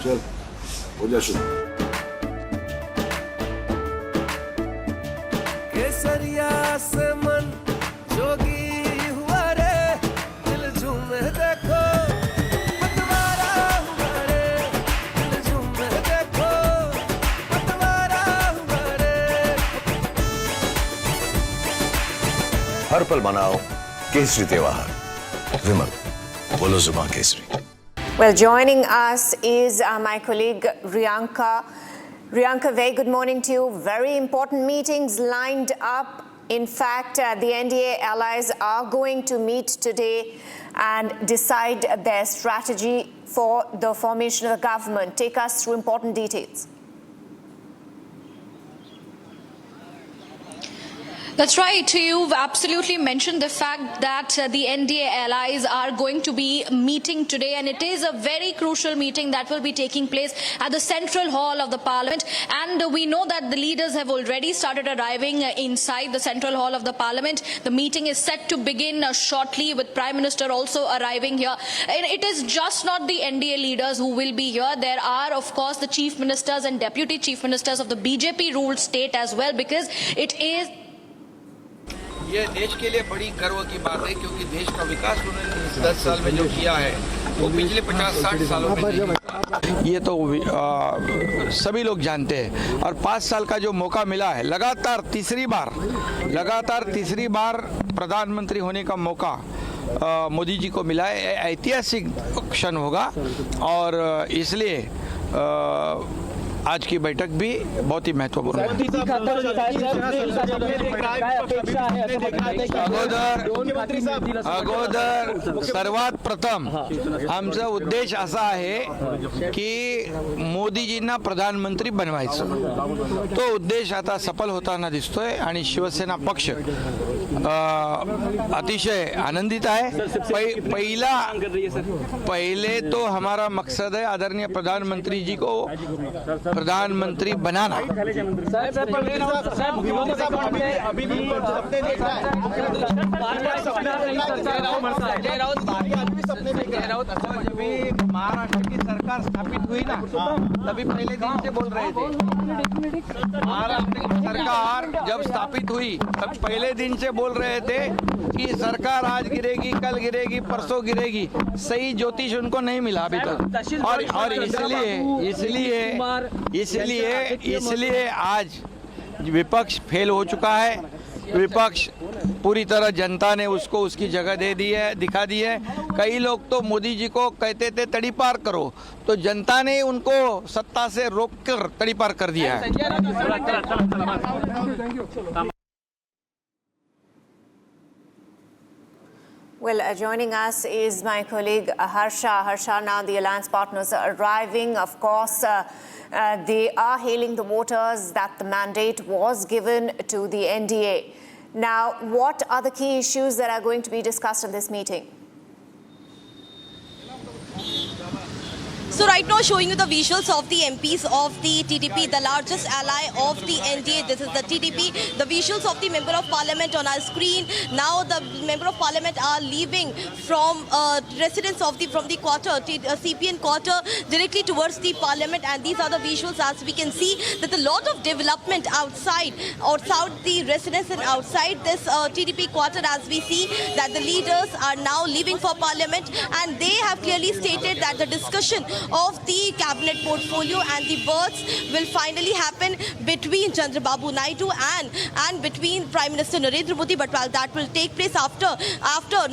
चल हो जा शुरू। केसरिया से मन जोगी हुआ रे, दिल झूमे देखो पतवारा हुआ रे, दिल झूमे देखो पतवारा हुआ रे। हर पल मनाओ केसरी त्योहार। विमल, बोलो जुबान Kesari. Well, joining us is my colleague Riyanka. Riyanka, very good morning to you. Very important meetings lined up. In fact, the NDA allies are going to meet today and decide their strategy for the formation of the government. Take us through important details. That's right. You've absolutely mentioned the fact that the NDA allies are going to be meeting today, and it is a very crucial meeting that will be taking place at the Central Hall of the Parliament. And we know that the leaders have already started arriving inside the Central Hall of the Parliament. The meeting is set to begin shortly, with Prime Minister also arriving here. And it is just not the NDA leaders who will be here. There are, of course, the chief ministers and deputy chief ministers of the BJP-ruled state as well, because it is ये देश के लिए बड़ी गर्व की बात है, क्योंकि देश का विकास उन्होंने इस 10 साल में जो किया है वो पिछले 50-60 सालों में नहीं किया। ये तो सभी लोग जानते हैं। और 5 साल का जो मौका मिला है, लगातार तीसरी बार प्रधानमंत्री होने का मौका मोदी जी को मिला है। ऐतिहासिक क्षण होगा, और इसलिए आज की बैठक भी बहुत ही महत्वपूर्ण है। अगोदर सर्वात प्रथम आमचा उद्देश असा आहे की मोदीजींना प्रधानमंत्री बनवायचं। तो उद्देश आता सफल होताना दिसतोय, आणि शिवसेना पक्ष अतिशय आनंदित है। पहले तो हमारा मकसद है आदरणीय प्रधानमंत्री जी को प्रधानमंत्री बनाना। महाराष्ट्र की सरकार स्थापित हुई ना, तभी पहले दिन से बोल रहे थे। महाराष्ट्र की सरकार जब स्थापित हुई तब पहले दिन से बोल रहे थे कि सरकार आज गिरेगी, कल गिरेगी, परसों गिरेगी। सही ज्योतिष उनको नहीं मिला अभी तक, और इसलिए आज विपक्ष फेल हो चुका है। विपक्ष पूरी तरह जनता ने उसको उसकी जगह दे दी है, दिखा दी है। कई लोग तो मोदी जी को कहते थे तड़ी पार करो, तो जनता ने उनको सत्ता से रोककर तड़ी पार कर दिया है। Well, joining us is my colleague Harsha. Harsha, now the alliance partners are arriving. Of course, they are hailing the waters that the mandate was given to the NDA. Now, what are the key issues that are going to be discussed in this meeting? So right now showing you the visuals of the MPs of the TDP, the largest ally of the NDA. This is the TDP. The visuals of the Member of Parliament on our screen. Now the Member of Parliament are leaving from residence of from the quarter, CPN quarter, directly towards the Parliament. And these are the visuals. As we can see that a lot of development outside the residence and outside this TDP quarter, as we see that the leaders are now leaving for Parliament, and they have clearly stated that the discussion of the cabinet portfolio and the berths will finally happen between Chandrababu Naidu and between Prime Minister Narendra Modi. But while that will take place after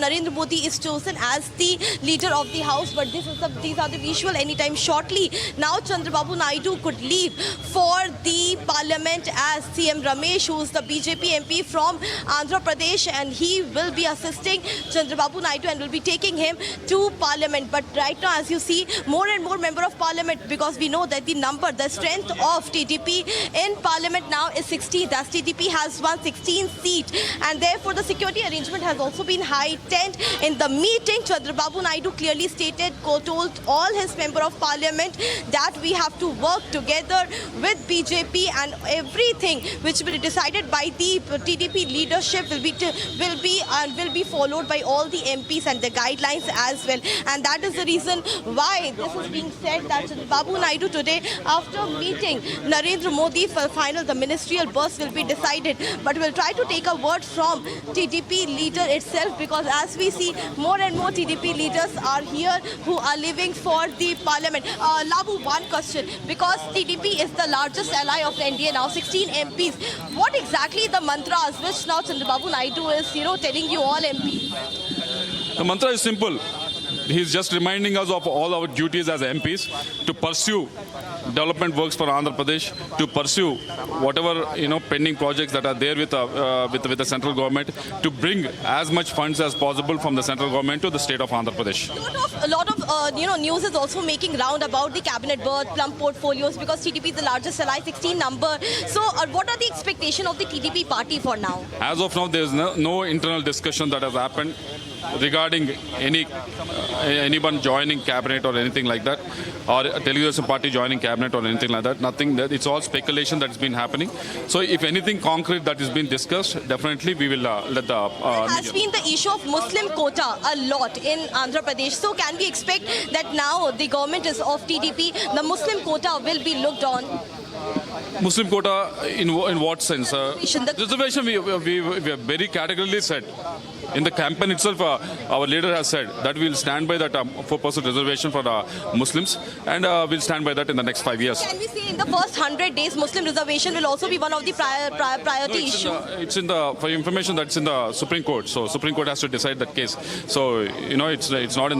Narendra Modi is chosen as the leader of the house. But these are the visual anytime shortly. Now Chandrababu Naidu could leave for the Parliament as CM Ramesh, who is the BJP MP from Andhra Pradesh, and he will be assisting Chandrababu Naidu and will be taking him to Parliament. But right now, as you see, more and more Member of Parliament, because we know that the strength of TDP in Parliament now is 16. Thus TDP has won 16 seats, and therefore the security arrangement has also been heightened. In the meeting, Chandrababu Naidu clearly told all his Member of Parliament that we have to work together with BJP, and everything which will be decided by the TDP leadership will be followed by all the MPs and the guidelines as well. And that is the reason why this is is being said that Chandrababu Naidu today, after meeting Narendra Modi for final, the ministerial bus will be decided. But we'll try to take a word from TDP leader itself, because as we see, more and more TDP leaders are here who are leaving for the parliament. Labu, one question, because TDP is the largest ally of NDA now, 16 MPs. What exactly the mantras which now Chandrababu Naidu is, telling you all MPs? The mantra is simple. He's just reminding us of all our duties as MPs to pursue development works for Andhra Pradesh, to pursue whatever pending projects that are there with the central government, to bring as much funds as possible from the central government to the state of Andhra Pradesh. A lot of news is also making round about the cabinet berth, plump portfolios, because TDP is the largest ally, 16 number. So what are the expectations of the TDP party for now? As of now, there is no internal discussion that has happened regarding anyone joining cabinet or anything like that, or Telugu party joining cabinet or anything like that. Nothing. It's all speculation that's been happening. So if anything concrete that is being discussed, definitely we will let the has been the issue of Muslim quota a lot in Andhra Pradesh. So can we expect that now the government is of TDP, the Muslim quota will be looked on? Muslim quota in what sense? Reservation we have very categorically said. In the campaign itself, our leader has said that we will stand by that 4% reservation for Muslims, and we'll stand by that in the next 5 years. Can we say in the first 100 days, Muslim reservation will also be one of the priority issues? It's in the, for your information, that's in the Supreme Court. So Supreme Court has to decide that case. So it's not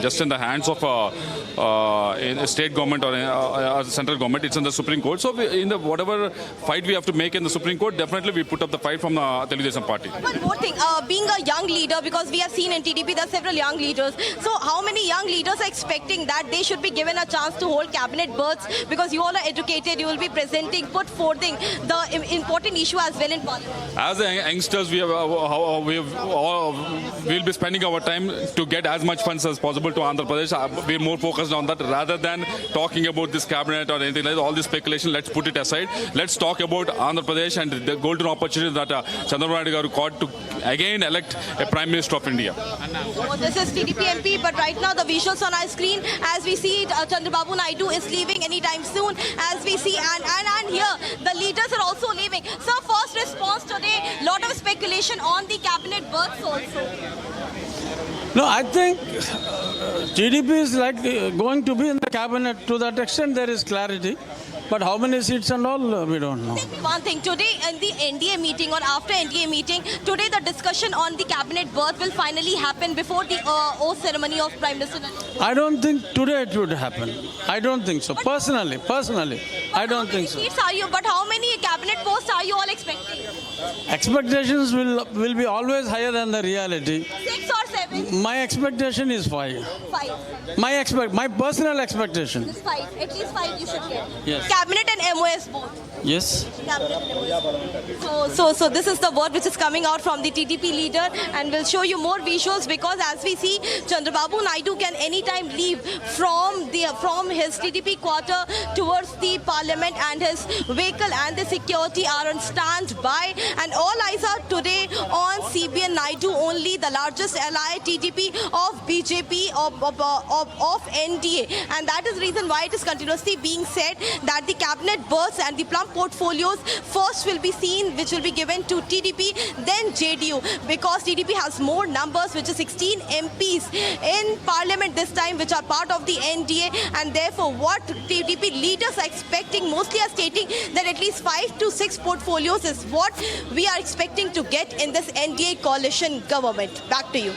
just in the hands of a state government or a central government. It's in the Supreme Court. So in the whatever fight we have to make in the Supreme Court, definitely we put up the fight from the Telugu party. One more thing, being a young leader, because we have seen in TDP there are several young leaders. So how many young leaders are expecting that they should be given a chance to hold cabinet berths, because you all are educated, you will be presenting, put forthing the important issue as well in parliament? As youngsters, we'll be spending our time to get as much funds as possible to Andhra Pradesh. We're more focused on that rather than talking about this cabinet or anything like that. All this speculation, let's put it aside. Let's talk about Andhra Pradesh and the golden opportunity that Chandrababu Naidu got to again elect a Prime Minister of India. So this is TDP MP, but right now the visuals on our screen, as we see it, Chandrababu Naidu is leaving anytime soon, as we see, and here the leaders are also leaving. So first response today, lot of speculation on the cabinet berths also. No, I think TDP is going to be in the cabinet. To that extent, there is clarity. But how many seats and all, we don't know. Tell me one thing, today in the NDA meeting or after NDA meeting, today the discussion on the cabinet berth will finally happen before the oath ceremony of Prime Minister. I don't think today it would happen. I don't think so. Personally, I don't think so. Seats are you? But how many cabinet posts are you all expecting? Expectations will be always higher than the reality. 6 or 7? My expectation is 5. 5. My personal expectation. It's 5. At least 5 you should get. Yes. Cabinet and MOS both. Yes. Cabinet and MOS. So this is the word which is coming out from the TDP leader, and we'll show you more visuals, because as we see, Chandrababu Naidu can anytime leave from his TDP quarter towards the parliament, and his vehicle and the security are on standby. And all eyes are today on CBN Naidu only, the largest ally TDP of BJP of NDA, and that is the reason why it is continuously being said that the cabinet berths and the plump portfolios first will be seen, which will be given to TDP, then JDU, because TDP has more numbers, which is 16 MPs in parliament this time, which are part of the NDA, and therefore what TDP leaders are expecting, mostly are stating that at least 5 to 6 portfolios is what we are expecting to get in this NDA coalition government. Back to you.